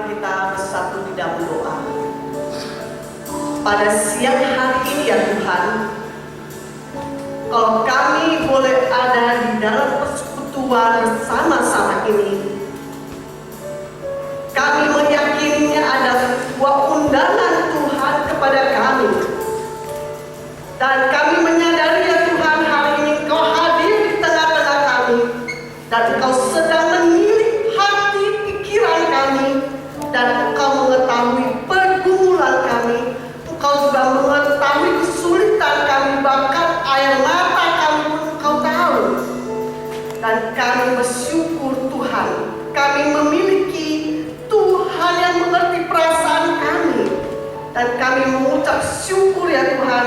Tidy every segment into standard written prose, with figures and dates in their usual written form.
Mari kita bersatu di dalam doa. Pada siang hari ini ya Tuhan, kalau kami boleh ada di dalam persekutuan bersama-sama ini, kami meyakininya adalah sebuah undangan Tuhan kepada kami. Dan kami menyadari ya Tuhan, hari ini Engkau hadir di tengah-tengah kami, dan Engkau sedang menilik hati pikiran kami, dan Engkau mengetahui pergumulan kami. Engkau juga mengetahui kesulitan kami, bahkan air mata kami pun Engkau tahu. Dan kami bersyukur Tuhan, kami memiliki Tuhan yang mengerti perasaan kami. Dan kami mengucap syukur ya Tuhan,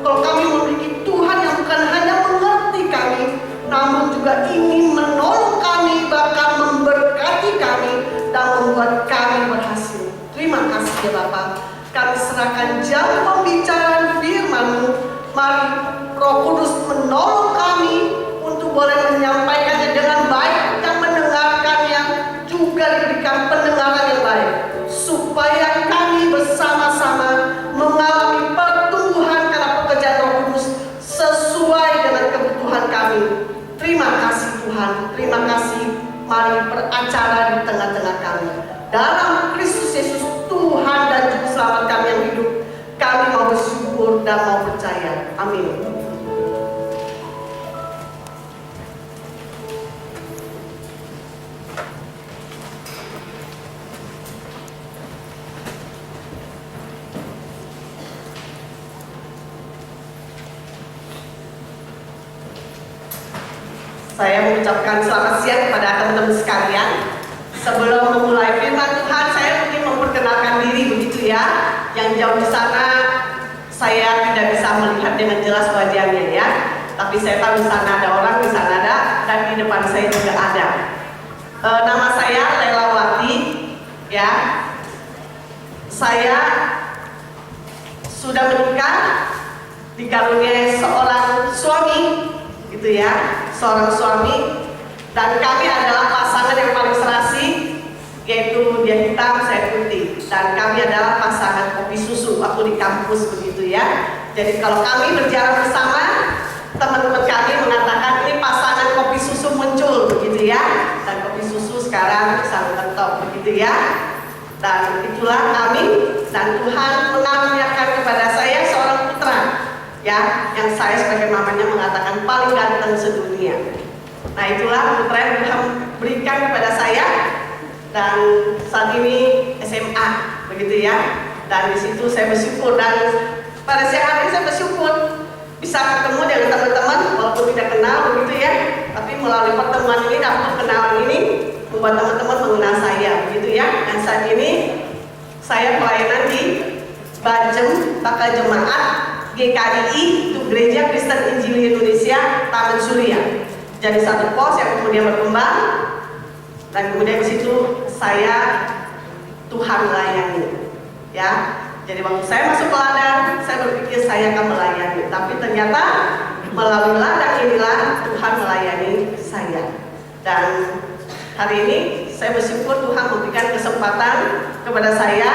kalau kami memiliki Tuhan yang bukan hanya mengerti kami, namun juga ingin menolong kami, bahkan memberkati kami, dan membuat kami berhasil. Terima kasih ya Bapak. Kami serahkan jam pembicaraan firman-Mu. Mari Roh Kudus menolong kami untuk boleh menyampaikannya dengan baik, dan mendengarkannya juga diberikan pendengaran yang baik, supaya kami bersama-sama mengalami pertumbuhan karena pekerjaan Roh Kudus sesuai dengan kebutuhan kami. Terima kasih Tuhan, terima kasih. Mari beracara di tengah-tengah kami. Dalam Kristus Yesus Tuhan dan Juru Selamat kami yang hidup, kami mau bersyukur dan mau percaya. Amin. Saya mengucapkan selamat siang kepada teman-teman sekalian. Sebelum memulai firman Tuhan, saya ingin memperkenalkan diri begitu ya. Yang jauh di sana saya tidak bisa melihat dengan jelas wajahnya ya. Tapi saya tahu di sana ada orang, di sana ada, dan di depan saya juga ada. Nama saya Lelawati ya. Saya sudah menikah, dikaruniai seorang suami gitu ya, seorang suami, dan kami adalah pasangan yang paling serasi, yaitu dia hitam, saya putih, dan kami adalah pasangan kopi susu waktu di kampus begitu ya. Jadi kalau kami berjalan bersama, teman-teman kami mengatakan ini pasangan kopi susu muncul begitu ya, dan kopi susu sekarang bisa mengetop begitu ya. Dan itulah kami, dan Tuhan mengaruniakan kepada saya seorang putra ya, yang saya sebagai mamanya mengatakan paling ganteng sedunia. Nah itulah putra yang Tuhan berikan kepada saya, dan saat ini SMA begitu ya. Dan di situ saya bersyukur, dan pada siang hari saya bersyukur bisa ketemu dengan teman-teman walaupun tidak kenal begitu ya. Tapi melalui pertemuan ini dan perkenalan ini membuat teman-teman mengenal saya begitu ya. Dan saat ini saya pelayanan di Bajem Bakal Jemaat GKII, itu Gereja Kristen Injili Indonesia Taman Surya. Jadi satu pos yang kemudian berkembang, dan kemudian di situ saya Tuhan melayani ya. Jadi waktu saya masuk ke ladang, saya berpikir saya akan melayani, tapi ternyata melalui ladang inilah Tuhan melayani saya. Dan hari ini saya bersyukur Tuhan memberikan kesempatan kepada saya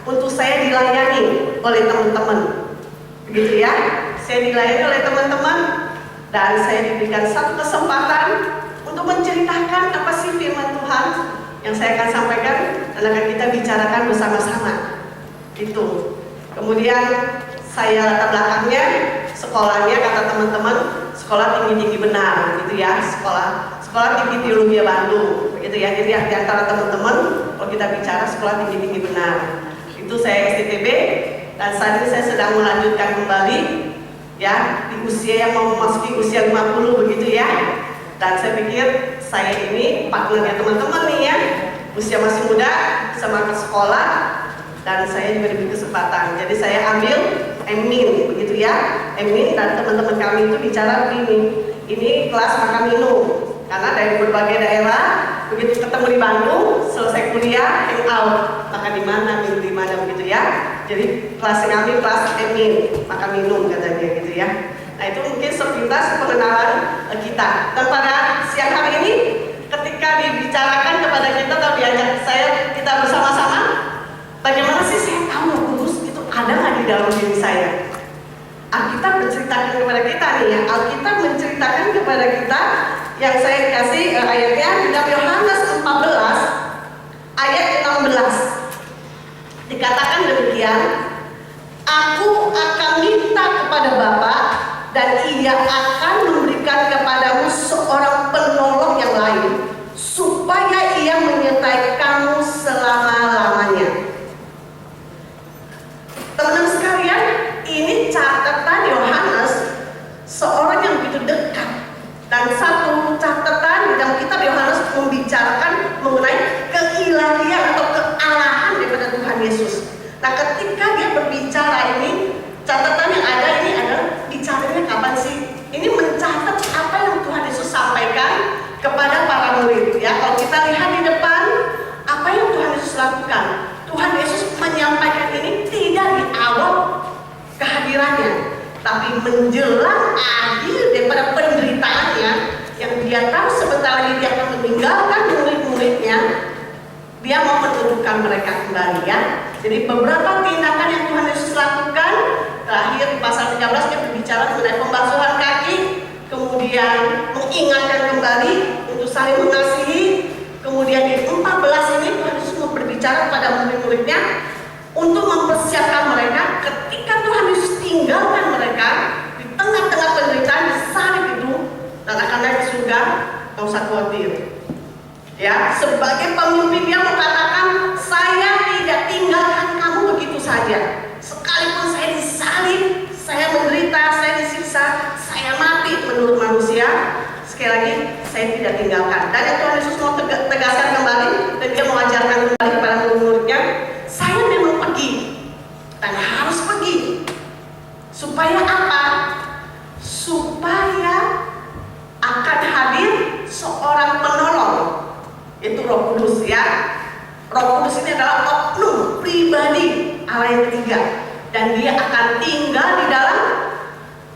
untuk saya dilayani oleh teman-teman begitu ya. Saya dilayani oleh teman-teman, dan saya diberikan satu kesempatan untuk menceritakan apa sih firman Tuhan yang saya akan sampaikan, dan akan kita bicarakan bersama-sama itu. Kemudian saya latar belakangnya, sekolahnya kata teman-teman sekolah tinggi-tinggi benar gitu ya, sekolah tinggi teologi Bandung begitu ya. Jadi di antara teman-teman kalau kita bicara sekolah tinggi-tinggi benar, itu saya STTB. Dan saat ini saya sedang melanjutkan kembali ya, di usia yang mau memasuki usia 50 begitu ya. Dan saya pikir saya ini partnernya teman-teman nih ya, usia masih muda, semangat sekolah, dan saya juga diberi kesempatan. Jadi saya ambil Emin begitu ya. Emin dan teman-teman kami itu bicara begini, ini kelas makan minum, karena dari berbagai daerah begitu ketemu di Bandung, selesai kuliah hang out, makan di mana, minum di mana begitu ya. Jadi kelas yang kami kelas Emin, makan minum katanya gitu ya. Nah itu mungkin sepintas pengenalan kita. Dan pada siang hari ini ketika dibicarakan kepada kita atau diajak kita bersama-sama kepada kita nih ya. Alkitab menceritakan kepada kita yang saya kasih ayatnya di dalam Yohanes 14 ayat 16. Dikatakan demikian, Aku akan minta kepada Bapa dan Ia akan memberikan kepadamu seorang penolong yang lain, supaya Ia menyertai kamu selama-lamanya. Teman-teman sekalian, ini catatan Yohanes, seorang yang begitu dekat. Dan satu catatan di dalam kitab Yohanes membicarakan mengenai keilahian atau kealahan daripada Tuhan Yesus. Nah, ketika dia berbicara ini, catatan yang ada ini adalah bicaranya kapan sih? Ini mencatat apa yang Tuhan Yesus sampaikan kepada para murid. Ya, kalau kita lihat di depan, apa yang Tuhan Yesus lakukan? Tuhan Yesus menyampaikan ini tidak di awal kehadirannya, tapi menjelang akhir daripada penderitaannya, yang dia tahu sebentar lagi dia akan meninggalkan murid-muridnya. Dia mau menentukan mereka kembali ya. Jadi beberapa tindakan yang Tuhan Yesus lakukan, terakhir di pasal 13 dia berbicara mengenai pembasuhan kaki, kemudian mengingatkan kembali untuk saling mengasihi. Kemudian di 14 ini Tuhan Yesus mau berbicara pada murid-muridnya untuk mempersiapkan mereka ketika Tuhan Yesus tinggalkan mereka di tengah-tengah penderitaan di salib itu dan akan naik ke surga. Tidak usah khawatir. Ya, sebagai pemimpin dia mengatakan, saya tidak tinggalkan kamu begitu saja. Sekalipun saya disalib, saya menderita, saya disiksa, saya mati menurut manusia, sekali lagi saya tidak tinggalkan. Dan yang Tuhan Yesus mau tegaskan kembali dan dia mengajarkan kembali kepada murid-muridnya, saya memang pergi dan harus pergi. Supaya apa? Supaya akan hadir seorang penolong, itu Roh Kudus ya. Roh Kudus ini adalah oknum pribadi Allah yang ketiga, dan dia akan tinggal di dalam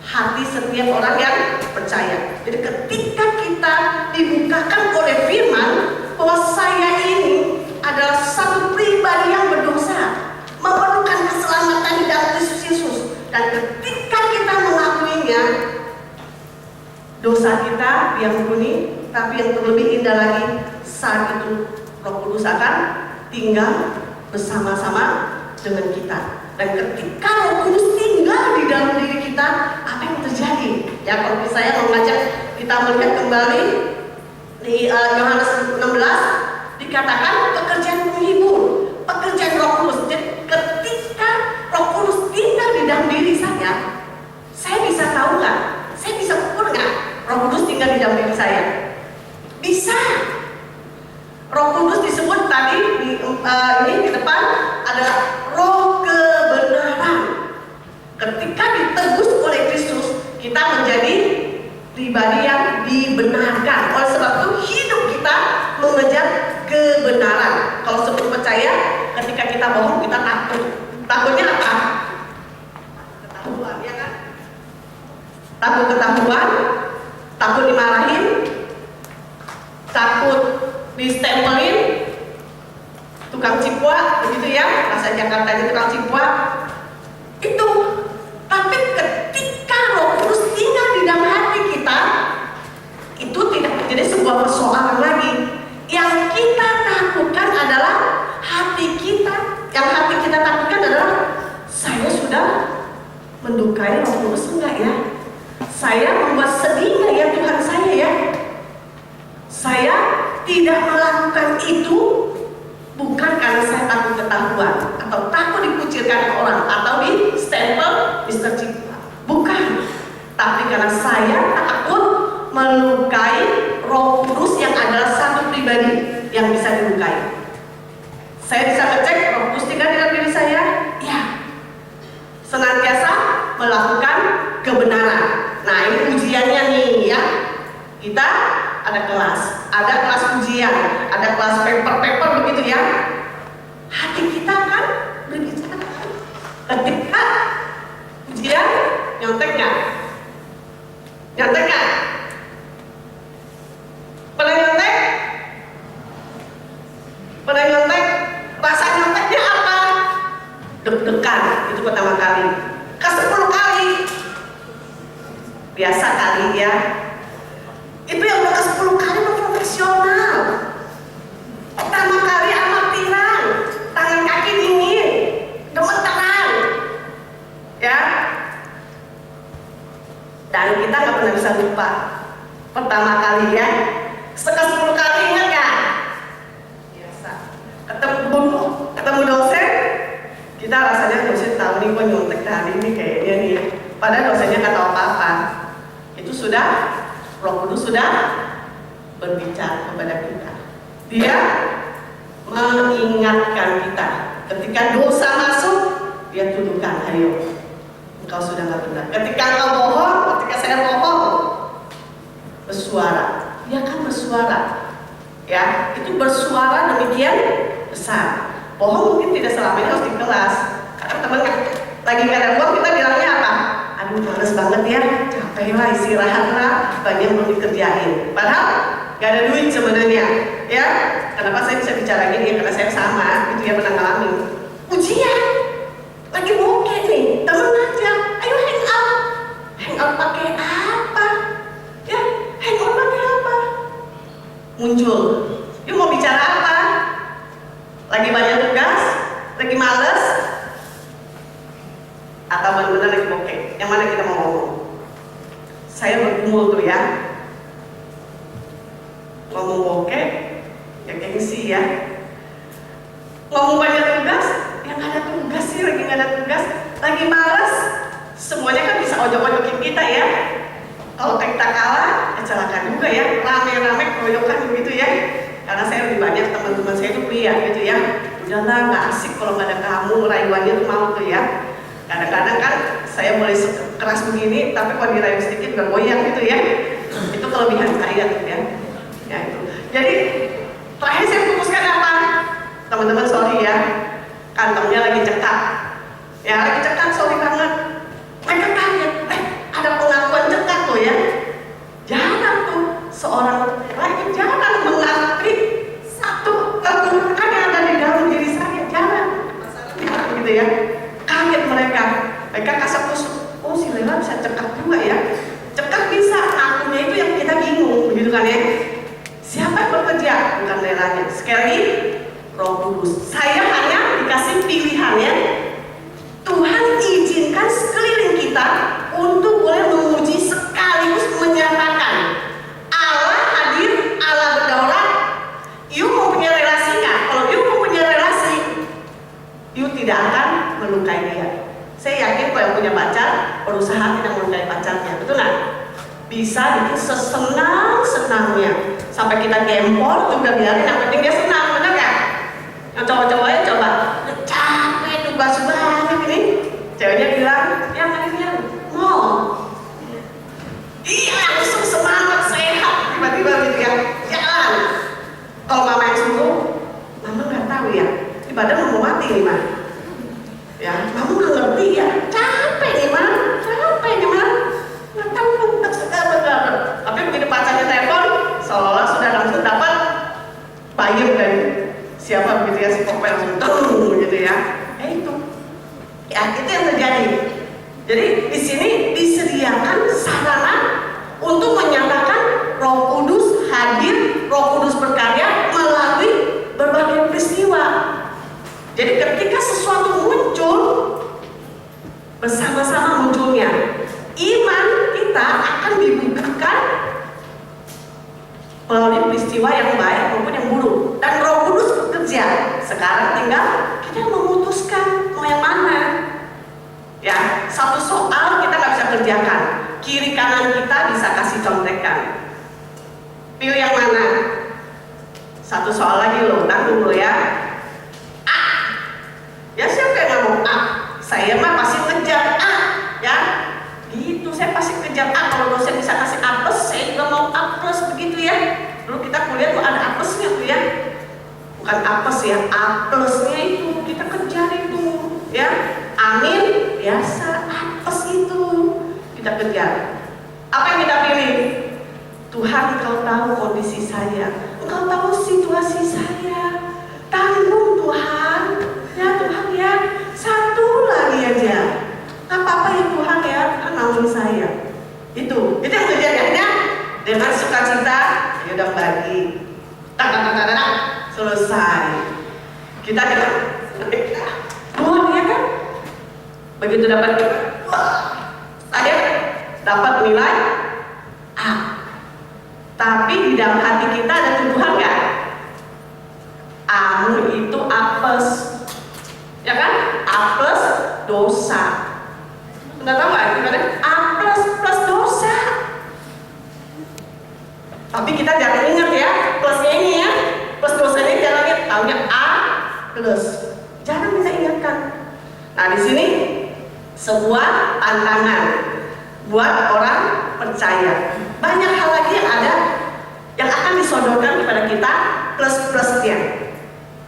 hati setiap orang yang percaya. Jadi ketika kita dibukakan oleh firman bahwa saya ini adalah satu pribadi yang berdosa, memerlukan keselamatan di dalam Kristus Yesus, dan ketika kita mengakuinya, dosa kita diampuni. Tapi yang terlebih indah lagi, saat itu Roh Kudus akan tinggal bersama-sama dengan kita. Dan ketika Roh Kudus tinggal di dalam diri kita, apa yang terjadi? Ya, kalau saya mengajak kita melihat kembali di Yohanes 16, dikatakan pekerjaan menghibur, pekerjaan Roh Kudus. Jadi ketika Roh Kudus tinggal di dalam diri saya bisa tahu nggak? Saya bisa ukur nggak Roh Kudus tinggal di dalam diri saya? Bisa. Roh Kudus disebut tadi ini di depan adalah Roh kebenaran. Ketika ditebus oleh Kristus, kita menjadi pribadi yang dibenarkan. Oleh sebab itu hidup kita mengejar kebenaran. Kalau sebelum percaya, ketika kita bohong kita takut. Takutnya apa? Ketahuan, ya kan? Takut ketahuan, takut dimarahin, takut distempelin, tukang cipwa, begitu ya, bahasa Jakarta itu tukang cipwa. Itu. Tapi ketika Roh Kudus tinggal di dalam hati kita, itu tidak menjadi sebuah persoalan lagi. Yang kita takutkan adalah hati kita. Yang hati kita takutkan adalah, saya sudah mendukai Roh Kudus enggak ya? Saya membuat sedih enggak ya Tuhan saya ya? Saya tidak melakukan itu bukan karena saya takut ketahuan atau takut dikucilkan orang atau di stempel Mr. Cipta, bukan, tapi karena saya takut melukai Roh Kudus yang adalah satu pribadi yang bisa dilukai. Saya bisa ngecek Roh Kudus tinggal di dalam diri saya, ya, senantiasa melakukan kebenaran. Nah, ini ujiannya nih ya. Kita ada kelas ujian, ada kelas paper begitu ya. Hati kita kan berbicara. Ketika ujian, nyontek nggak? Nyontek nggak? Pernah nyontek? Pernah nyontek? Rasa nyonteknya apa? Deg-degan, itu pertama kali. Ke 10 kali biasa kali ya. Itu yang udah ke 10 kali udah profesional. Pertama kali amatiran, tangan kaki dingin, gemeteran, ya. Dan kita nggak pernah bisa lupa pertama kali ya. Setelah 10 kali ingat nggak? Biasa. Ketemu dosen, kita rasanya dosen tahu nih gue nyontek hari ini kayaknya nih. Padahal dosennya nggak tahu apa-apa. Itu sudah Roh Kudus sudah berbicara kepada kita. Dia mengingatkan kita. Ketika dosa masuk, dia tuduhkan, ayo, engkau sudah nggak benar. Ketika engkau bohong, ketika saya bohong, bersuara. Dia kan bersuara, ya, itu bersuara demikian besar. Bohong mungkin tidak selamanya harus di kelas. Karena teman lagi nggak ada uang, kita bilangnya apa? Aduh, males banget ya, capek lah, istirahat lah, banyak belum dikerjain. Padahal nggak ada duit sebenarnya, ya. Kenapa saya bisa bicara gini? Karena saya sama, itu ya pernah ngalamin. Ujian, lagi bokeh nih, temen aja, ayo hang out pakai apa? Ya, hang out pakai apa? Muncul, yuk mau bicara apa? Lagi banyak tugas, lagi males, atau benar-benar lagi bokeh? Yang mana kita mau ngomong? Saya bergumul tuh ya, ngomong bokeh, ya gengsi ya. Ngomong banyak tugas, yang nggak ada tugas sih, lagi nggak ada tugas, lagi males, semuanya kan bisa ojok-ojokin kita ya. Kalau kita kalah, ya celaka juga ya, rame-rame keroyokan begitu ya. Karena saya lebih banyak teman-teman saya itu pria gitu ya. Udahlah, nggak asik kalau nggak ada kamu, rayuannya tuh mau tuh ya. Kadang-kadang kan saya mulai keras begini, tapi kalau dirayu sedikit udah goyang gitu ya. Itu kelebihan saya tuh ya. Ya itu. Jadi terakhir saya putuskan apa? Teman-teman sorry ya, kantongnya lagi cekak. Ya lagi cekak, sorry banget. Mereka kaget, ada pengakuan cekak tuh ya. Jangan tuh seorang lagi jangan mengakui satu kekurangan yang ada di dalam diri saya, jangan. Gitu ya. Kaget mereka kasar kusuk. Oh si Lela bisa cekak juga ya. Cekak bisa, akunya itu yang kita bingung, begitu kan ya. Siapa yang bekerja? Bukan Lelanya. Sekali lagi, Roh Kudus. Saya hanya dikasih pilihannya. Tuhan izinkan sekeliling kita untuk boleh memuji sekaligus menyatakan Allah hadir, Allah berdaulat. You mau punya relasi nggak? Kalau you mau punya relasi, you tidak akan melukai dia. Saya yakin kalau yang punya pacar berusaha tidak melukai pacarnya, betul nggak? Bisa bikin sesenang-senangnya. Sampai kita gempor juga biarin, yang penting dia senang, benar nggak? Yang cowok-cowoknya coba, capek tugas banget ini. Ceweknya bilang, yang akhirnya mau. Iya, langsung semangat, sehat, tiba-tiba gitu ya, jalan. Kalau mama yang suruh, mama nggak tahu ya, di badan mau mati nih mah. Ya, mama nggak ngerti ya, capek nih mah, nggak tahu benar. Tapi begitu pacarnya telepon, seolah-olah sudah langsung dapat bayar dan siapa begitu ya, si Popeye langsung gitu ya. Itu ya, itu yang terjadi. Jadi di sini disediakan sarana untuk menyatakan Roh Kudus hadir, Roh Kudus berkarya melalui berbagai peristiwa. Jadi ketika sesuatu muncul, bersama-sama munculnya iman kita akan dibukakan melalui peristiwa yang baik maupun yang buruk. Dan Roh Kudus bekerja. Sekarang tinggal kita memutuskan mau yang mana. Ya, satu soal kita nggak bisa kerjakan. Kiri kanan kita bisa kasih contekan. Pilih yang mana? Satu soal lagi loh, tanggung lo ya. A. Ya siapa yang nggak mau A? Saya mah pasti ngejar A, ya. Gitu, saya pasti kejar A. Kalau dosen bisa kasih A plus, saya juga mau A plus begitu ya. Dulu kita kuliah tuh ada A plusnya tuh ya. Bukan A plus ya, A plusnya itu kita kejar itu, ya. Amin, biasa A plus itu kita kejar. Apa yang kita pilih? Tuhan, Engkau tahu kondisi saya, Engkau tahu situasi saya. Tanggung Tuhan, ya Tuhan ya. Satu lagi aja. Apa-apa ya Tuhan ya, namun saya. Itu Luar ya kan? Begitu dapat saya dapat nilai A. Tapi di dalam hati kita ada tuduhan nggak? Kamu itu apes, ya kan? Apes dosa. Nggak tahu nggak? Gimana? Apes plus dosa. Tapi kita jangan ingat ya, plusnya ini ya, plus dosanya jangan ingat, tahunya A plus. Jangan bisa ingatkan. Nah di sini sebuah tantangan buat orang percaya. Banyak hal lagi yang ada yang akan disodorkan kepada kita plus-plusnya,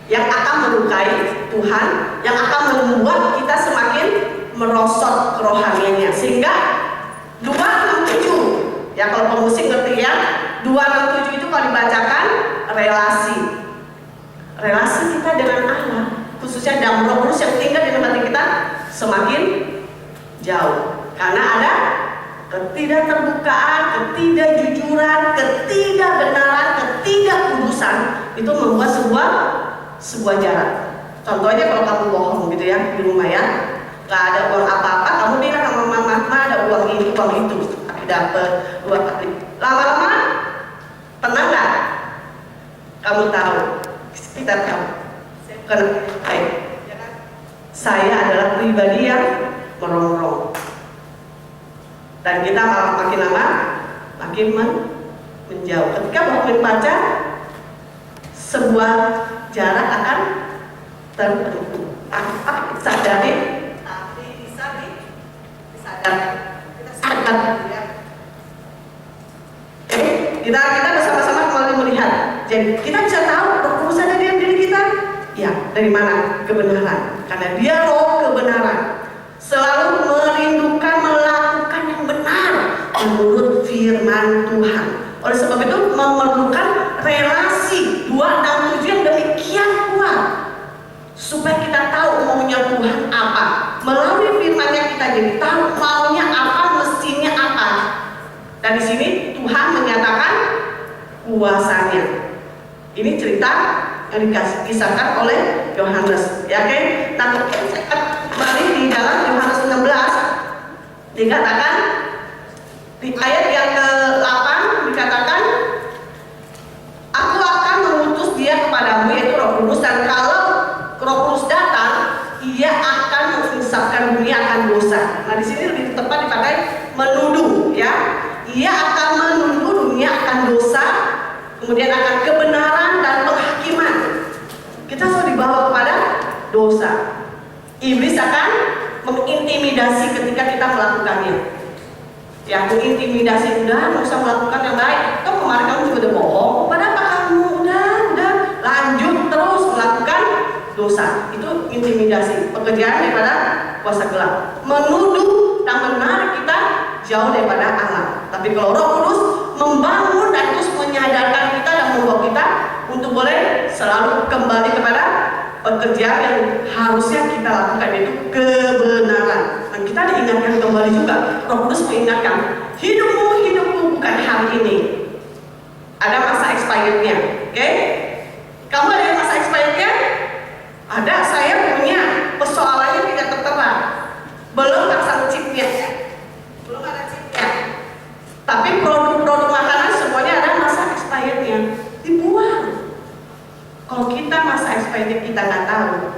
yang akan melukai Tuhan, yang akan membuat kita semakin merosot kerohaniannya. Sehingga 267, ya kalau pemusik ngerti ya, 267 itu kalau dibacakan relasi kita dengan Allah, khususnya dalam Roh Kudus yang tinggal di dalam hati kita semakin jauh. Karena ada ketidakterbukaan, ketidakjujuran, ketidakbenaran, ketidakkudusan, itu membuat sebuah jarak. Contohnya kalau kamu bohong gitu ya di rumah ya, nggak ada uang apa-apa, kamu bilang sama mama ada uang ini, uang itu, tapi dapat uang. Lama-lama tenang nggak? Kamu tahu, kita tahu. Saya adalah pribadi yang merongrong. Dan kita makin lama makin menjauh. Ketika makin pacar, sebuah jarak akan terbentuk. Apa sadari? Tapi bisa disadari. Kita sadar. Kita bersama-sama kembali melihat. Jadi kita bisa tahu Roh Kudus ada di diri kita. Ya, dari mana? Kebenaran. Karena Dia Roh kebenaran. Selalu merindukan melakukan yang benar menurut firman Tuhan. Oleh sebab itu memerlukan relasi 267 yang demikian kuat supaya kita tahu maunya Tuhan apa. Melalui firman-Nya kita jadi tahu maunya apa, mestinya apa. Dan di sini Tuhan menyatakan kuasanya. Ini cerita yang dikisahkan oleh Yohanes. Ya, oke? Nah, saya kembali di dalam Yohanes 16 dikatakan di ayat yang ke-8 dikatakan, aku akan mengutus dia kepadamu, yaitu Roh Kudus, dan kalau Roh Kudus datang, ia akan mengisapkan dunia akan dosa. Nah di sini lebih tepat dipakai menuduh, ya. Ia akan menuduh dunia akan dosa, kemudian akan kebenaran dan penghakiman. Kita selalu dibawa kepada dosa. Iblis akan mengintimidasi ketika kita melakukannya. Ya, mengintimidasi, udah nggak usah melakukan yang baik. Toh kemarin kamu juga udah bohong. Padahal kamu udah lanjut terus melakukan dosa. Itu intimidasi, pekerjaan daripada kuasa gelap. Menuduh dan menarik kita jauh daripada Allah. Tapi kalau Roh Kudus membangun dan terus menyadarkan kita dan membawa kita untuk boleh selalu kembali kepada pekerjaan yang harusnya kita lakukan, yaitu kebenaran. Dan kita diingatkan kembali juga, Roh Kudus mengingatkan, hidupmu bukan hari ini. Ada masa expirednya, oke? Kamu ada masa expirednya? Ada, saya punya. Persoalannya tidak tertera. Belum pasang chipnya, belum ada chipnya. Tapi produk-produk makanan semuanya ada masa expirednya, dibuang. Kalau kita masa expired kita nggak tahu,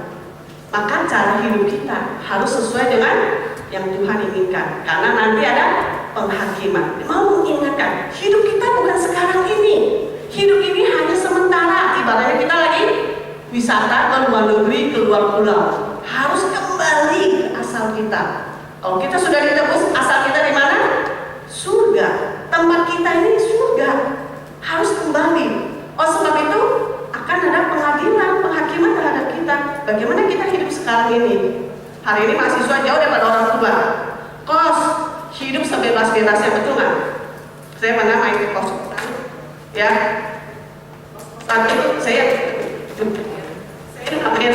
maka cara hidup kita harus sesuai dengan yang Tuhan inginkan. Karena nanti ada penghakiman. Mau mengingatkan, hidup kita bukan sekarang ini. Hidup ini hanya sementara. Ibaratnya kita lagi wisata ke luar negeri, ke luar pulau. Harus kembali ke asal kita. Kalau kita sudah ditebus, asal kita di mana? Surga. Tempat kita ini surga. Harus kembali. Oh sebab itu akan ada pengadilan, penghakiman terhadap kita. Bagaimana kita hidup sekarang ini? Hari ini mahasiswa jauh daripada orang tua. Kos, hidup sebebas-bebasnya, betul nggak? Saya pernah main ke kos, ya. Saat itu saya ngambil,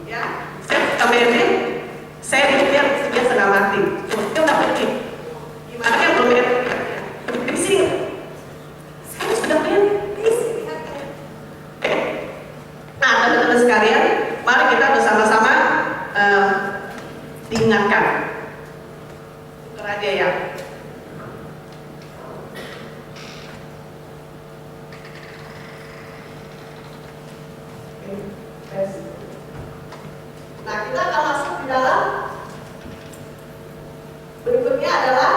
ya. Saya ngambil, saya duduknya dia setengah mati. Dia udah pergi. Gimana yang belum ya? Di sini, saya sudah pengen. Nah, teman-teman sekalian, mari kita bersama Nah, kita akan masuk di dalam berikutnya adalah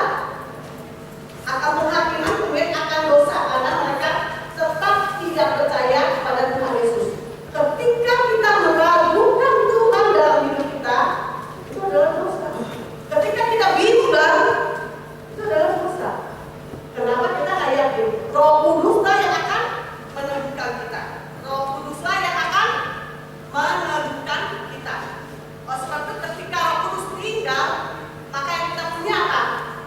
akan penghakiman kemudian akan dosa karena mereka tetap tidak percaya kepada Tuhan Yesus. Ketika kita meragukan Tuhan dalam hidup kita, itu adalah dosa. Ketika kita bimbang, itu adalah dosa. Kenapa kita nggak yakin? Roh Kuduslah yang akan meneguhkan kita. Roh Kuduslah yang akan meneguhkan kita. Oleh sebab itu ketika Roh Kudus tinggal, maka yang kita punya apa?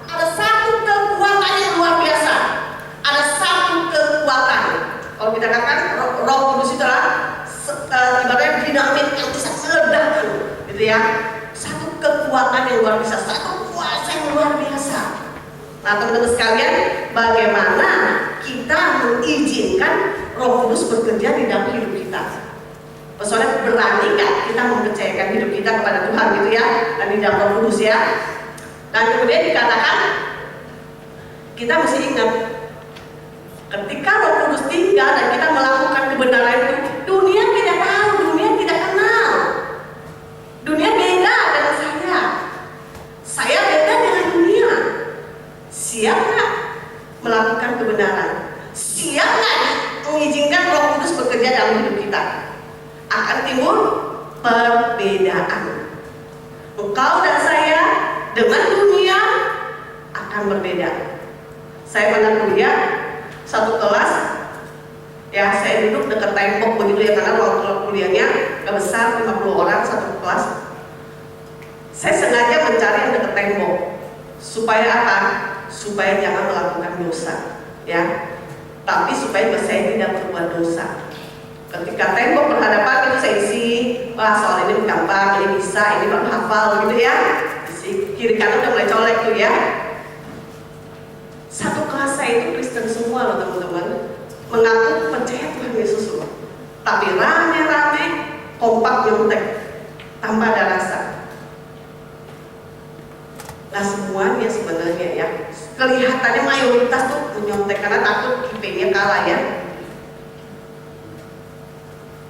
Ada satu kekuatan yang luar biasa. Ada satu kekuatan. Kalau kita katakan Roh Kudus itu adalah ibaratnya dinamit yang bisa meledak, gitu ya. Satu kekuatan yang luar biasa, satu kuasa yang luar biasa. Nah, teman-teman sekalian, bagaimana kita mengizinkan Roh Kudus bekerja di dalam hidup kita? Soalnya berani nggak kita mempercayakan hidup kita kepada Tuhan, gitu ya, dan di dalam Roh Kudus ya. Dan kemudian dikatakan kita mesti ingat, ketika Roh Kudus tinggal dan kita melakukan kebenaran itu, dunia tidak tahu, dunia tidak kenal. Dunia beda dengan saya. Saya beda dengan dunia. Siap nggak melakukan kebenaran? Siap nggak mengizinkan Roh Kudus bekerja dalam hidup kita? Akan timbul perbedaan. Engkau dan saya dengan dunia akan berbeda. Saya pernah kuliah satu kelas, ya saya duduk dekat tembok begitu ya, karena ruang kuliahnya gak besar, 50 orang satu kelas. Saya sengaja mencari yang dekat tembok. Supaya apa? Supaya jangan melakukan dosa, ya. Tapi supaya saya tidak berbuat dosa. Ketika tembok berhadapan itu saya isi, wah soal ini gampang, ini bisa, ini baru hafal gitu ya. Isi kiri kanan udah mulai colek tuh ya. Satu kelas saya itu Kristen semua loh teman-teman, mengaku percaya Tuhan Yesus loh. Tapi rame-rame, kompak nyontek, tanpa ada rasa. Nah semuanya sebenarnya ya, kelihatannya mayoritas tuh menyontek karena takut IP-nya kalah ya.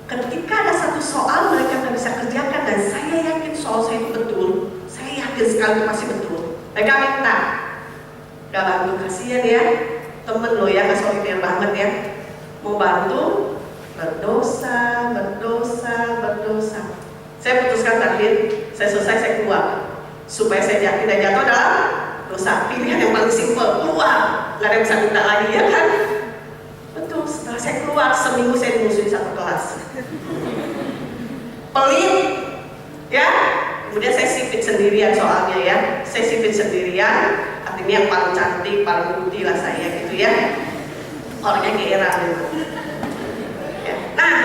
Ketika ada satu soal mereka nggak bisa kerjakan dan saya yakin soal saya itu betul, saya yakin sekali itu pasti betul. Mereka minta, gak bantu, kasihan ya, temen lo ya, gak solidar banget ya, mau bantu, berdosa, berdosa, berdosa. Saya putuskan terakhir, saya selesai saya keluar, supaya saya tidak jatuh dalam dosa. Pilihan yang paling simpel, keluar, gak ada yang bisa minta lagi ya kan? Betul, setelah saya keluar, seminggu saya dimusuhin satu kelas. Pelit, ya. Kemudian saya sipit sendirian soalnya ya. Saya sipit sendirian, artinya yang paling cantik, paling putih lah saya gitu ya. Orangnya geeran gitu. Ya. Nah,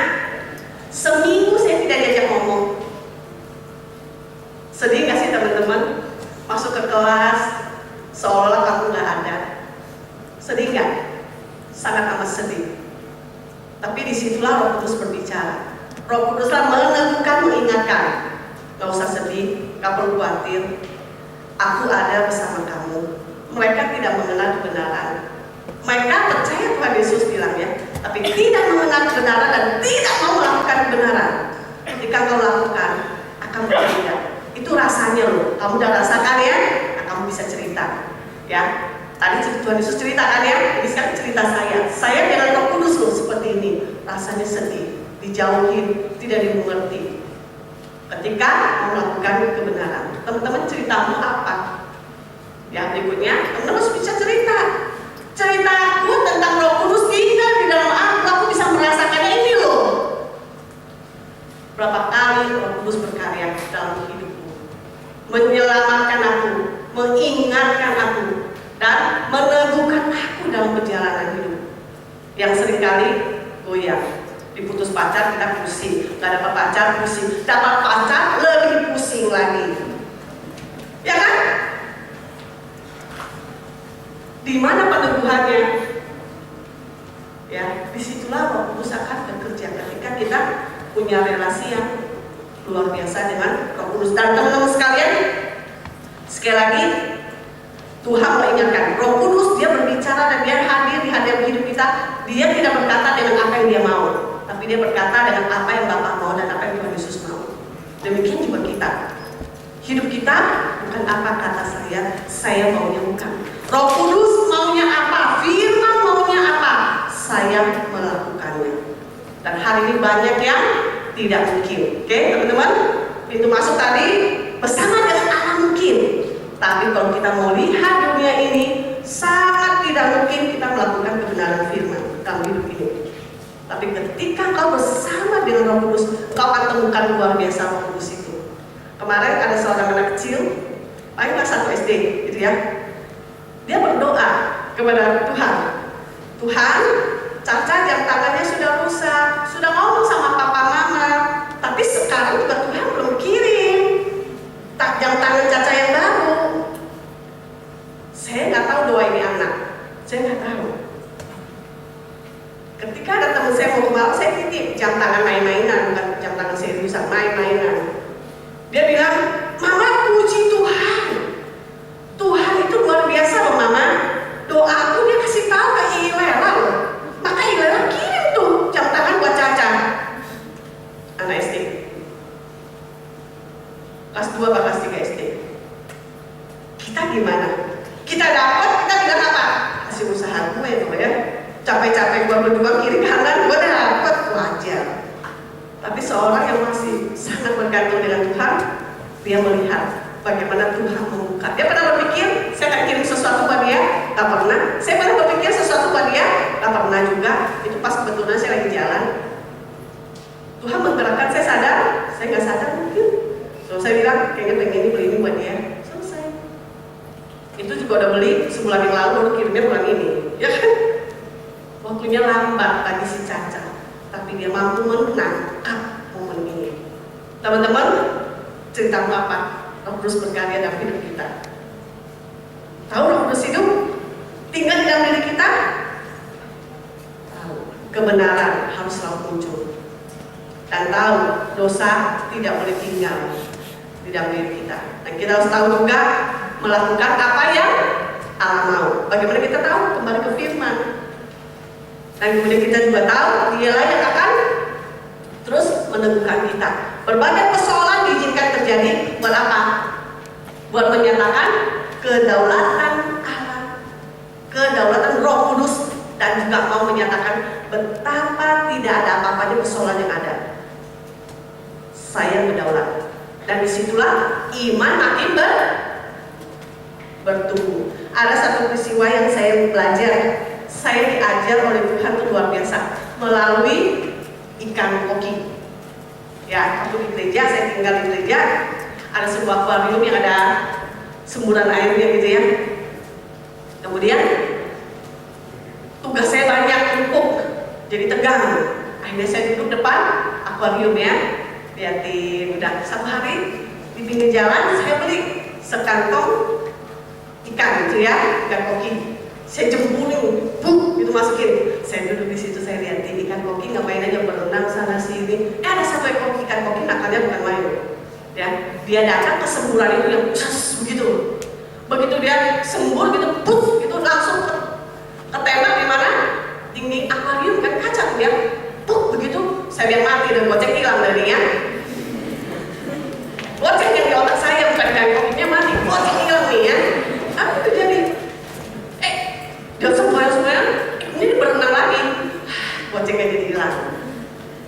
seminggu saya tidak diajak ngomong. Sedih gak sih teman-teman? Masuk ke kelas, seolah kamu gak ada. Sedih gak? Sangat amat sedih. Tapi disitulah Roh Kudus berbicara. Roh Kuduslah meneguhkan, mengingatkan. Gak usah sedih, gak perlu khawatir. Aku ada bersama kamu. Mereka tidak mengenal kebenaran. Mereka percaya Tuhan Yesus bilang ya, tapi tidak mengenal kebenaran dan tidak mau melakukan kebenaran. Ketika kau lakukan, akan berbeda. Itu rasanya loh. Kamu udah rasakan ya? Nah, kamu bisa cerita. Ya. Tadi Tuhan Yesus ceritakan ya, ini sekarang cerita saya. Saya dengan Roh Kudus loh seperti ini. Rasanya sedih, dijauhin, tidak dimengerti. Ketika melakukan kebenaran, teman-teman ceritamu apa? Ya berikutnya, teman-teman harus bisa cerita. Ceritaku tentang Roh Kudus tinggal di dalam aku bisa merasakannya ini loh. Berapa kali Roh Kudus berkarya dalam hidupku, menyelamatkan aku, mengingatkan aku, dan meneguhkan aku dalam perjalanan hidup yang seringkali goyah. Diputus pacar kita pusing, gak dapat pacar pusing, dapat pacar lebih pusing lagi, ya kan? Di mana peneguhannya? Ya, disitulah Roh Kudus akan bekerja ketika kita punya relasi yang luar biasa dengan Roh Kudus. Dan teman-teman sekalian, sekali lagi Tuhan mengingatkan, Roh Kudus dia berbicara dan dia hadir di hadapan hidup kita. Dia tidak berkata dengan apa yang dia mau, tapi dia berkata dengan apa yang Bapa mau dan apa yang Tuhan Yesus mau. Demikian juga kita. Hidup kita bukan apa kata saya maunya bukan. Roh Kudus maunya apa, firman maunya apa, saya melakukannya. Dan hari ini banyak yang tidak mungkin. Oke, teman-teman, pintu masuk tadi bersama dengan Allah mungkin. Tapi kalau kita mau lihat dunia ini, sangat tidak mungkin kita melakukan kebenaran firman dalam hidup ini. Tapi ketika kau bersama dengan Roh Kudus, kau akan temukan luar biasa Roh Kudus itu. Kemarin ada seorang anak kecil, paling kelas 1 SD, gitu ya. Dia berdoa kepada Tuhan. Tuhan, Caca jam tangannya sudah rusak, sudah ngomong sama papa mama, tapi sekarang juga Tuhan belum kirim jam tangan Caca yang baru. Saya nggak tahu doa ini anak, saya nggak tahu. Ketika ada teman saya mau kemana, saya titip jam tangan main-mainan, bukan jam tangan seriusan, main-mainan. Dia bilang, Mama puji Tuhan. Tuhan itu luar biasa loh Mama. Doa aku dia kasih tahu ke Ilela loh. Maka Ilela kirim tuh jam tangan buat Caca. Anak SD. Kelas 2 atau kelas 3 SD. Kita gimana? Kita dapat, kita bilang apa? Hasil usaha gue tuh ya. Capek-capek gue berdua kiri kanan, gue dapat, wajar. Tapi seorang yang masih sangat bergantung dengan Tuhan, dia melihat bagaimana Tuhan membuka. Dia pernah berpikir, saya akan kirim sesuatu buat dia, tak pernah. Saya pernah berpikir sesuatu buat dia, tak pernah juga. Itu pas kebetulan saya lagi jalan. Tuhan menggerakkan, saya sadar, saya nggak sadar mungkin. So, saya bilang, kayaknya pengen beli ini buat dia. Selesai. Itu juga udah beli sebulan yang lalu, baru kirimnya bulan ini, ya kan? Waktunya lambat bagi si Caca, tapi dia mampu menangkap momen ini. Teman-teman, ceritamu apa? Roh Kudus berkarya dalam hidup kita. Tahu Roh Kudus hidup tinggal di dalam diri kita? Tahu. Kebenaran harus selalu muncul. Dan tahu dosa tidak boleh tinggal di dalam diri kita. Dan kita harus tahu juga melakukan apa yang Allah mau. Bagaimana kita tahu? Kembali ke firman. Dan kemudian kita juga tahu dialah yang akan terus meneguhkan kita. Berbagai persoalan diizinkan terjadi buat apa? Buat menyatakan kedaulatan Allah, kedaulatan Roh Kudus, dan juga mau menyatakan betapa tidak ada apa-apanya persoalan yang ada. Saya berdaulat. Dan disitulah iman makin bertumbuh. Ada satu peristiwa yang saya belajar. Saya diajar oleh Tuhan itu luar biasa melalui ikan koki. Ya, waktu di gereja, saya tinggal di gereja, ada sebuah akuarium yang ada semburan airnya gitu ya. Kemudian tugas saya banyak, numpuk, jadi tegang. Akhirnya saya duduk depan akuarium ya, liatin. Udah satu hari di pinggir jalan saya beli sekantong ikan gitu ya, ikan koki. Saya jempurin, itu masukin. Saya duduk di situ, saya liatin ikan koki ngapain aja berenang sana sini. Ada satu ekor ikan koki nakalnya bukan main. Ya, dia datang ke semburan itu yang begitu. Begitu dia sembur gitu, gitu langsung ketembak di mana? Dinding akuarium kan kaca tuh dia. Begitu, saya biar mati dan gocek hilang darinya. Gocek yang di otak saya bukan ikan kokinya mati, gocek hilang nih ya. Apa itu jadi? Dia semua ini berenang lagi, gocengnya jadi hilang.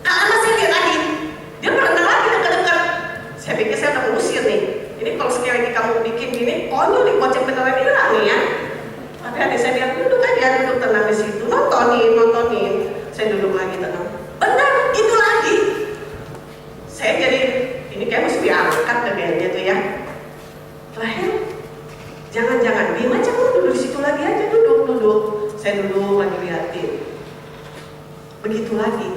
Lama saya lihat lagi, dia berenang lagi dekat-dekat. Saya pikir saya udah mengusir nih. Ini kalau sekali lagi kamu bikin gini, konyol nih goceng beneran hilang nih ya. Tapi hati saya lihat duduk aja, duduk tenang di situ, nontonin. Saya duduk lagi tenang. Benar, itu lagi. Saya jadi ini kayak mesti diangkat kayaknya tuh ya. Terakhir, jangan diem aja, kamu duduk di situ lagi aja, duduk. Saya duduk lagi liatin. Begitu lagi.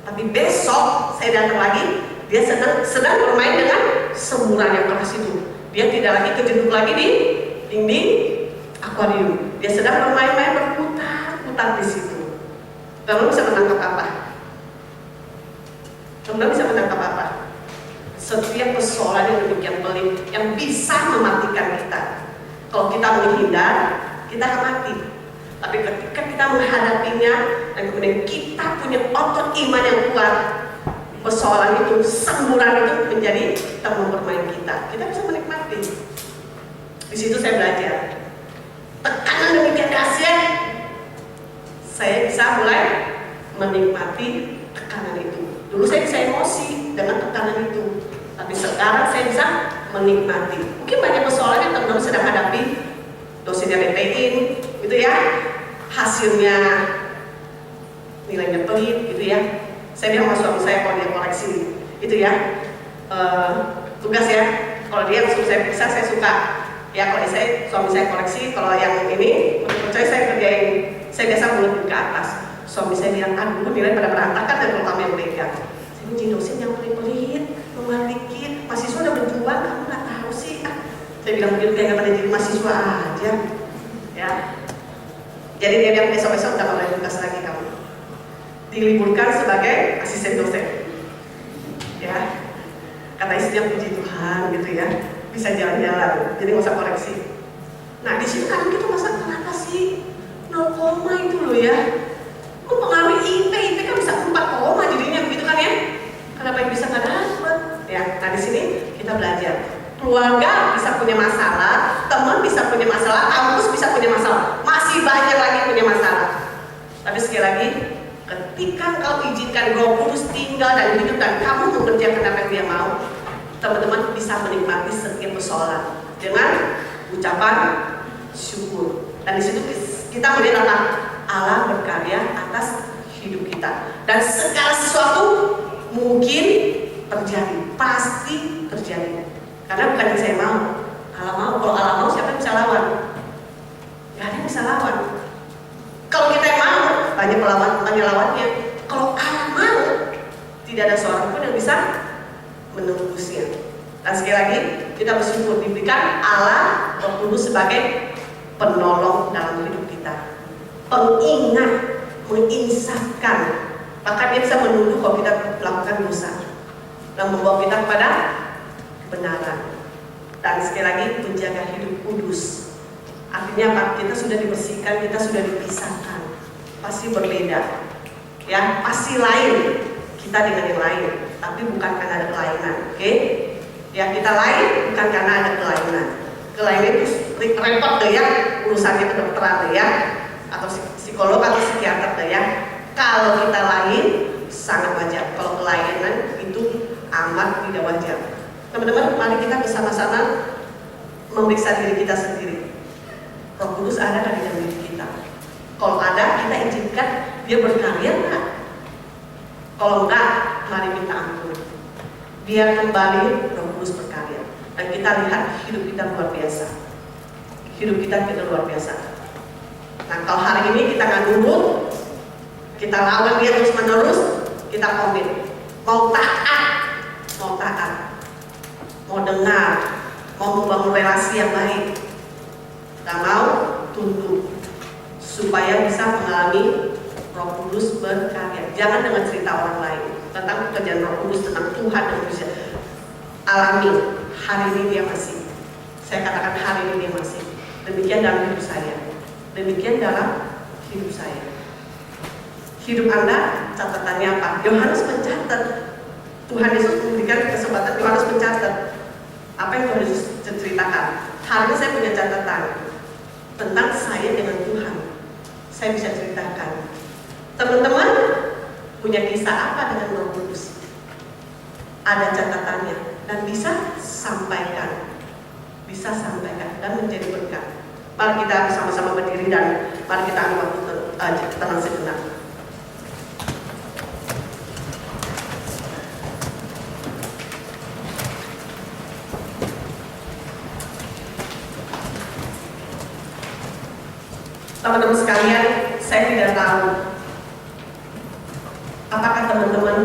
Tapi besok saya datang lagi, dia sedang bermain dengan semburan yang keras itu. Dia tidak lagi kejeduk lagi di dinding akuarium. Dia sedang bermain-main berputar-putar di situ. Kamu bisa menangkap apa? Kamu bisa menangkap apa? Setiap persoalan yang demikian pelik yang bisa mematikan kita. Kalau kita menghindar, kita akan mati. Tapi ketika kita menghadapinya dan kemudian kita punya otot iman yang kuat, persoalan itu, semburan itu menjadi teman bermain kita. Kita bisa menikmati. Di situ saya belajar. Tekanan demikian dahsyat, saya bisa mulai menikmati tekanan itu. Dulu saya bisa emosi dengan tekanan itu, tapi sekarang saya bisa menikmati. Mungkin banyak persoalan yang teman-teman sedang hadapi, dosennya BPin, gitu ya, hasilnya nilainya pelit, gitu ya. Saya bilang sama suami saya kalau dia koreksi, gitu ya, tugas ya. Kalau dia langsung saya periksa, saya suka. Ya kalau suami saya koreksi, kalau yang ini, percaya saya kerjain. Saya biasa mulut ke atas. Suami saya bilang, aduh nilai pada berantakan dan terutama yang pegang. Saya uji dosen yang pelit-pelit, lemah dikit, mahasiswa udah berjuang, kamu nggak tahu sih. Saya bilang begitu kayak pada jadi mahasiswa aja. Ya. Jadi dia bilang besok-besok udah mulai tugas lagi kamu. Diliburkan sebagai asisten dosen. Ya. Kata istrinya puji Tuhan gitu ya. Bisa jalan-jalan, jadi nggak usah koreksi. Nah di situ kan kita masa kenapa sih 0, itu loh ya, mempengaruhi IP kan bisa 4, jadinya begitu kan ya? Kenapa yang bisa nggak dapat? Ya, nah di sini kita belajar. Keluarga bisa punya masalah, teman bisa punya masalah, kampus bisa punya masalah, masih banyak lagi punya masalah. Tapi sekali lagi, ketika kau izinkan Roh Kudus tinggal dan hidup dan kamu mengerjakan apa yang Dia mau, teman-teman bisa menikmati setiap persoalan dengan ucapan syukur. Dan di situ kita melihat apa? Allah berkarya atas hidup kita. Dan segala sesuatu mungkin terjadi, pasti terjadi. Karena bukan yang saya mau. Allah mau. Kalau Allah mau, siapa yang bisa lawan? Gak ada yang bisa lawan. Kalau kita yang mau, banyak lawannya. Kalau Allah mau, tidak ada seorang pun yang bisa menembusnya. Dan sekali lagi kita bersyukur diberikan Allah Roh Kudus sebagai penolong dalam hidup kita, pengingat, menginsafkan. Bahkan Dia bisa menuduh kalau kita melakukan dosa dan membawa kita kepada kebenaran. Dan sekali lagi menjaga hidup kudus. Artinya apa? Kita sudah dibersihkan, kita sudah dipisahkan. Pasti berbeda, ya, pasti lain kita dengan yang lain. Tapi bukan karena ada kelainan, oke? Ya kita lain bukan karena ada kelainan. Kelainan itu repot deh ya, urusannya kedokteran deh ya, atau psikolog atau psikiater deh ya. Kalau kita lain sangat wajar. Kalau kelainan itu amat tidak wajar. Teman-teman, mari kita bersama-sama memeriksa diri kita sendiri. Roh Kudus ada di dalam diri kita. Kalau ada, kita izinkan Dia berkarya enggak? Kalau enggak, mari minta ampun. Biar kembali Roh Kudus berkarya. Dan kita lihat hidup kita luar biasa. Hidup kita luar biasa. Nah kalau hari ini kita nggak nurut, kita lawan Dia terus menerus, kita komit. Mau taat, mau dengar, mau membangun relasi yang baik. Gak mau tunduk supaya bisa mengalami Roh Kudus berkarya. Jangan dengan cerita orang lain tentang pekerjaan Roh Kudus, tentang Tuhan dan manusia. Alami, hari ini Dia masih. Saya katakan hari ini Dia masih. Demikian dalam hidup saya. Demikian dalam hidup saya. Hidup Anda catatannya apa? Yohanes mencatat. Tuhan Yesus memberikan kesempatan Yohanes mencatat apa yang Tuhan Yesus ceritakan. Hari ini saya punya catatan tentang saya dengan Tuhan. Saya bisa ceritakan. Teman-teman punya kisah apa dengan Roh Kudus? Ada catatannya dan bisa sampaikan dan menjadi berkat. Mari kita bersama-sama berdiri dan mari kita ambil waktu tenang sejenak. Teman-teman sekalian, saya tidak tahu apakah teman-teman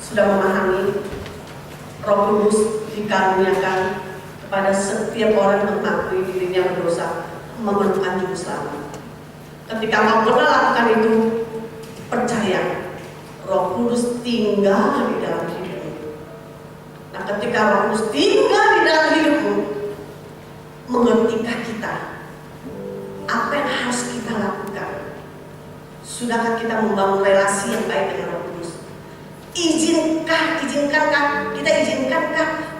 sudah memahami Roh Kudus dikaruniakan kepada setiap orang yang mengakui dirinya berdosa, memerlukan juru selamat. Ketika kau pernah lakukan itu, percaya Roh Kudus tinggal di dalam hidupmu. Nah, ketika Roh Kudus tinggal di dalam hidupmu, mengertikah kita apa yang harus kita lakukan? Sudahkah kita membangun relasi yang baik dengan Roh Kudus? Izinkankah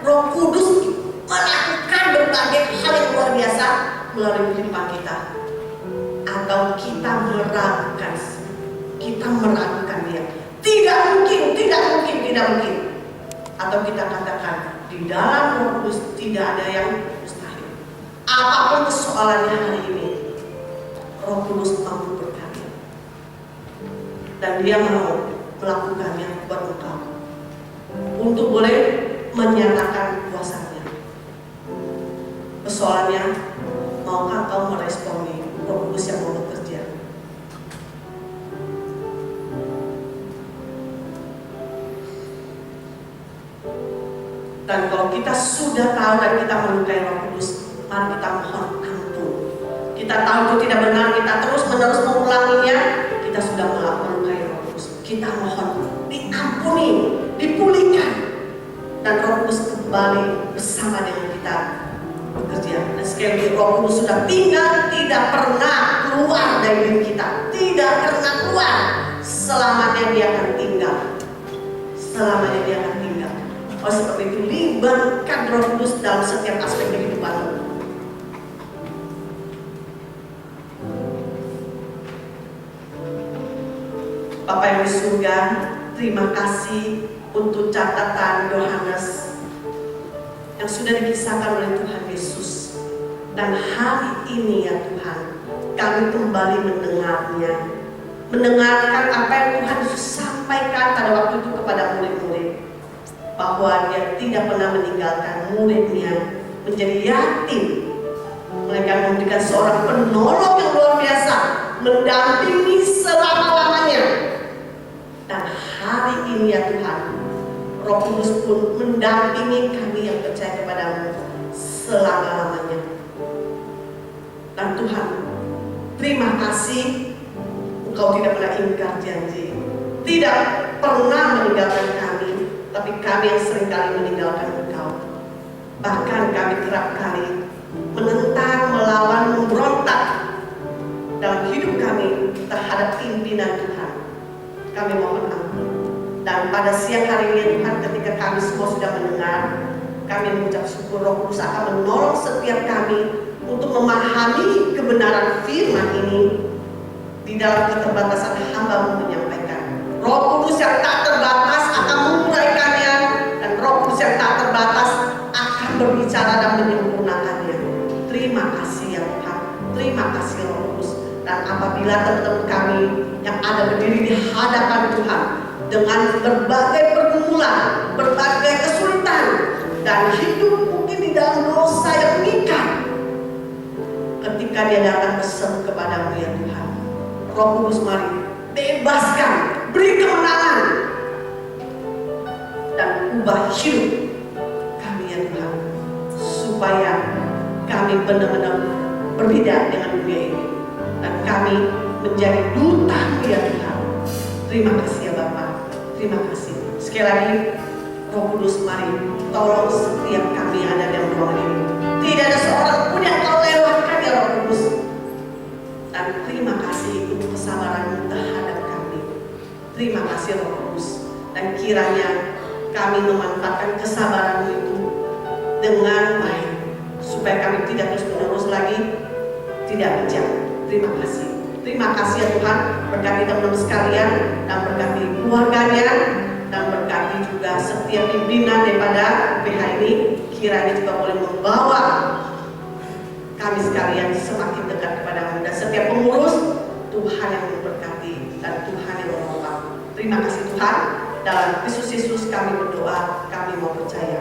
Roh Kudus melakukan berbagai hal yang luar biasa melalui kehidupan kita? Atau kita meragukan Dia? Tidak mungkin. Atau kita katakan di dalam Roh Kudus tidak ada yang mustahil. Apapun persoalannya hari ini, Roh Kudus mampu berkarya, dan Dia mau melakukannya buat engkau untuk boleh menyatakan kuasanya. Persoalannya, maukah kau meresponi Roh Kudus yang mau bekerja? Dan kalau kita sudah tahu dan kita melukai Roh Kudus, mari kita mohon ampun. Kita tahu itu tidak benar, kita terus-menerus mengulanginya, kita sudah melukai Roh Kudus. Kita mohon diampuni, dipulihkan, dan Roh Kudus kembali bersama dengan kita bekerja. Dan sekali lagi, Roh Kudus sudah tinggal, tidak pernah keluar dari diri kita, tidak pernah keluar. Selamanya Dia akan tinggal. Oh, seperti itu, libatkan Roh Kudus dalam setiap aspek kehidupanmu. Bapa yang di surga, terima kasih untuk catatan Yohanes yang sudah dikisahkan oleh Tuhan Yesus. Dan hari ini ya Tuhan, kami kembali mendengarkan apa yang Tuhan Yesus sampaikan pada waktu itu kepada murid-murid, bahwa Dia tidak pernah meninggalkan muridnya menjadi yatim. Mereka memberikan seorang penolong yang luar biasa, mendampingi selama-lamanya. Dan hari ini ya Tuhan, Roh Kudus pun mendampingi kami yang percaya kepadamu selama-lamanya. Dan Tuhan, terima kasih, Engkau tidak pernah ingkar janji, tidak pernah meninggalkan kami, tapi kami yang seringkali meninggalkan Engkau. Bahkan kami kerap kali menentang, melawan, memberontak dalam hidup kami terhadap pimpinan Tuhan. Kami mohon ampun. Dan pada siang hari ini Tuhan, ketika kami semua sudah mendengar, kami mengucap syukur Roh Kudus akan menolong setiap kami untuk memahami kebenaran firman ini di dalam keterbatasan hamba-Mu menyampaikan. Roh Kudus yang tak terbatas akan menguraikannya, dan Roh Kudus yang tak terbatas akan berbicara dan menyempurnakannya. Terima kasih ya Tuhan, terima kasih Roh Kudus. Dan apabila teman-teman kami yang ada berdiri di hadapan Tuhan dengan berbagai pergumulan, berbagai kesulitan, dan hidup mungkin di dalam dosa yang mengikat, ketika dia datang berseru kepadamu ya Tuhan, Roh Kudus mari bebaskan, beri kemenangan, dan ubah hidup kami ya Tuhan, supaya kami benar-benar berbeda dengan dunia ini, dan kami menjadi duta-Mu ya Tuhan. Terima kasih ya Bapa, terima kasih. Sekali lagi, Roh Kudus mari tolong setiap kami yang ada dalam ruangan ini. Tidak ada seorang pun yang Kau lewatkan ya Roh Kudus. Dan terima kasih untuk kesabaran-Mu terhadap kami. Terima kasih Roh Kudus. Dan kiranya kami memanfaatkan kesabaran-Mu itu dengan baik, supaya kami tidak terus-menerus lagi tidak bijak. Terima kasih. Terima kasih ya Tuhan, berkati teman-teman sekalian, dan berkati keluarganya, dan berkati juga setiap pimpinan daripada PH ini, kiranya juga boleh membawa kami sekalian semakin dekat kepada-Mu, dan setiap pengurus Tuhan yang memberkati dan Tuhan yang menolong. Terima kasih Tuhan, dalam Kristus Yesus kami berdoa, kami mau percaya.